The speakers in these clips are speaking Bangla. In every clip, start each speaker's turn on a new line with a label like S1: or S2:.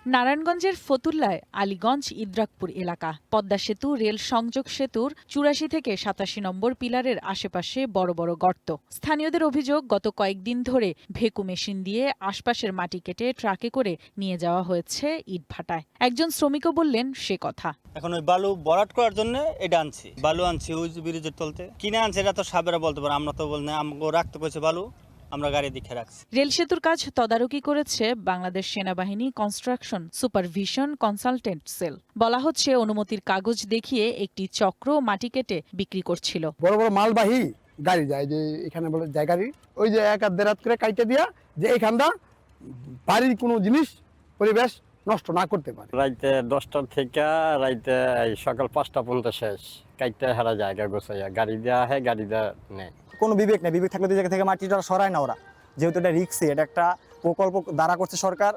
S1: নারায়ণগঞ্জের ফতুল্লায় আলীগঞ্জ ইদ্রাকপুর এলাকা পদ্মা সেতু রেল সংযোগ সেতুর ৮৪ থেকে ৮৭ নম্বর পিলারের আশেপাশে বড় বড় গর্ত। স্থানীয়দের অভিযোগ, গত কয়েকদিন ধরে ভেকু মেশিন দিয়ে আশপাশের মাটি কেটে ট্রাকে করে নিয়ে যাওয়া হয়েছে ইটভাটায়। একজন শ্রমিকও বললেন সে কথা।
S2: এখন ওই বালু ভরাট করার জন্য এটা আনছি, বালু আনছি ওই ব্রিজের তলতে কিনে আনছে। এটা তো সাবেরা বলতে পারে, আমরা তো বল না, আমাকে রাখতে কইছে বালু, আমরা গাড়ি দেখে রাখছি।
S1: রেল সেতুর কাজ তদারকি করেছে বাংলাদেশ সেনাবাহিনী কনস্ট্রাকশন সুপারভিশন কনসালটেন্ট সেল। বলা হচ্ছে, অনুমতির কাগজ দেখিয়ে একটি চক্র মাটি কেটে বিক্রি করছিল।
S3: বড় বড় মালবাহী গাড়ি যায়, যে এখানে বলে যায় গাড়ি, ওই যে এক আধ দেড় হাত করে কাইটে দিয়া, যে এখানটা বাড়ির কোনো জিনিস পরিবেশ নষ্ট না করতে পারে।
S4: রাইতে 10টা থেকে রাইতে সকাল 5টা পর্যন্ত শেষ, কাইটে হারা জায়গা গোছাইয়া গাড়ি দেওয়া হয়, গাড়ি দেওয়া নেই।
S5: কোনো বিবেক নেই, বিবেক থাকলে দুই জায়গা থেকে মাটিটা সরায় না ওরা, যেহেতু এটা রিক্সি, এটা একটা প্রকল্প দ্বারা করছে সরকার,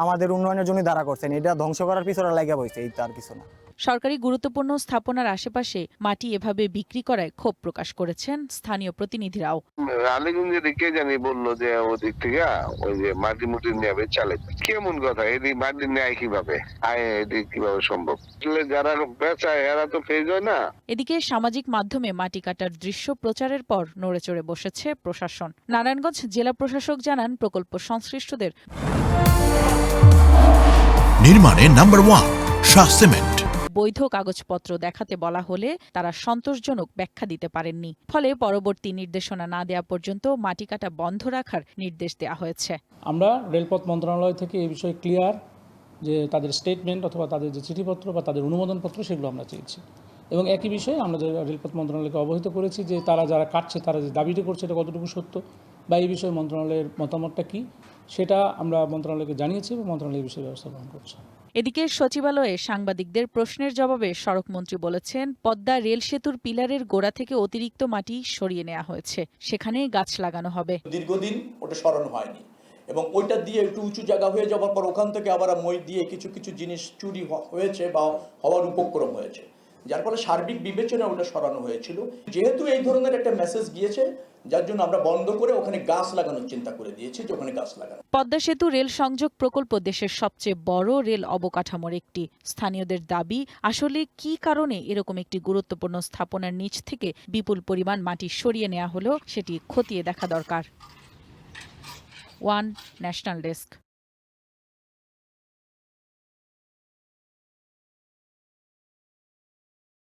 S5: আমাদের উন্নয়নের জন্য দ্বারা করছেন, এটা ধ্বংস করার পিছনে লাগা বইছে, এই তার কিছু না।
S1: সরকারি গুরুত্বপূর্ণ স্থাপনার আশেপাশে মাটি এভাবে বিক্রি করায় ক্ষোভ প্রকাশ করেছেন স্থানীয় প্রতিনিধিরাও।
S6: আলীগঞ্জের কে জানি বললো যে ওদিক থেকে ওই যে মাটি মুটি নেবে চালে, কেমন কথা, এদিক মাটি নেয় কিভাবে, আয় এদিক কিভাবে সম্ভব? যারা বেচায় এরা তো ফেজ হয় না।
S1: এদিকে সামাজিক মাধ্যমে মাটি কাটার দৃশ্য প্রচারের পর নড়েচড়ে বসেছে প্রশাসন। নারায়ণগঞ্জ জেলা প্রশাসক জানান, প্রকল্প সংশ্লিষ্টদের
S7: নির্মাণে নাম্বার 1 শাহ সিমেন্ট
S1: বৈধ কাগজপত্র দেখাতে বলা হলে তারা সন্তোষজনক ব্যাখ্যা দিতে পারেননি। ফলে পরবর্তী নির্দেশনা না দেওয়া পর্যন্ত মাটি কাটা বন্ধ রাখার নির্দেশ দেওয়া হয়েছে।
S8: আমরা রেলপথ মন্ত্রণালয় থেকে এই বিষয়ে ক্লিয়ার যে তাদের স্টেটমেন্ট অথবা তাদের যে চিঠিপত্র বা তাদের অনুমোদনপত্র সেগুলো আমরা চেয়েছি, এবং একই বিষয়ে আমরা যে রেলপথ মন্ত্রণালয়কে অবহিত করেছি যে তারা যারা কাটছে তারা যে দাবিটা করছে এটা কতটুকু সত্য বা এই বিষয়ে মন্ত্রণালয়ের মতামতটা কী সেটা আমরা মন্ত্রণালয়কে জানিয়েছি এবং মন্ত্রণালয় এই বিষয়ে ব্যবস্থা গ্রহণ করছে।
S1: এদিকে সচিবালয়ে সাংবাদিকদের প্রশ্নের জবাবে সড়কমন্ত্রী বলেছেন, পদ্মা রেল সেতুর পিলারের গোড়া থেকে অতিরিক্ত মাটি সরিয়ে নেওয়া হয়েছে, সেখানে গাছ লাগানো হবে।
S9: দীর্ঘদিন ওটা সরানো হয়নি এবং ওইটা দিয়ে একটু উঁচু জায়গা হয়ে যাওয়ার পর ওখান থেকে আবার মই দিয়ে কিছু কিছু জিনিস চুরি হয়েছে বা হওয়ার উপক্রম হয়েছে, যার ফলে সার্বিক বিবেচনা ওটা সরানো হয়েছিল। যেহেতু এই ধরনের একটা মেসেজ গিয়েছে, যার জন্য আমরা বন্ধ করে ওখানে গাছ লাগানোর চিন্তা করে দিয়েছি, যে ওখানে গাছ লাগানো।
S1: পদ্মা সেতু রেল সংযোগ প্রকল্প দেশের সবচেয়ে বড় রেল অবকাঠামোর একটি। স্থানীয়দের দাবি, আসলে কি কারণে এরকম একটি গুরুত্বপূর্ণ স্থাপনার নিচ থেকে বিপুল পরিমাণ মাটি সরিয়ে নেওয়া হলো সেটি খতিয়ে দেখা দরকার। One national desk.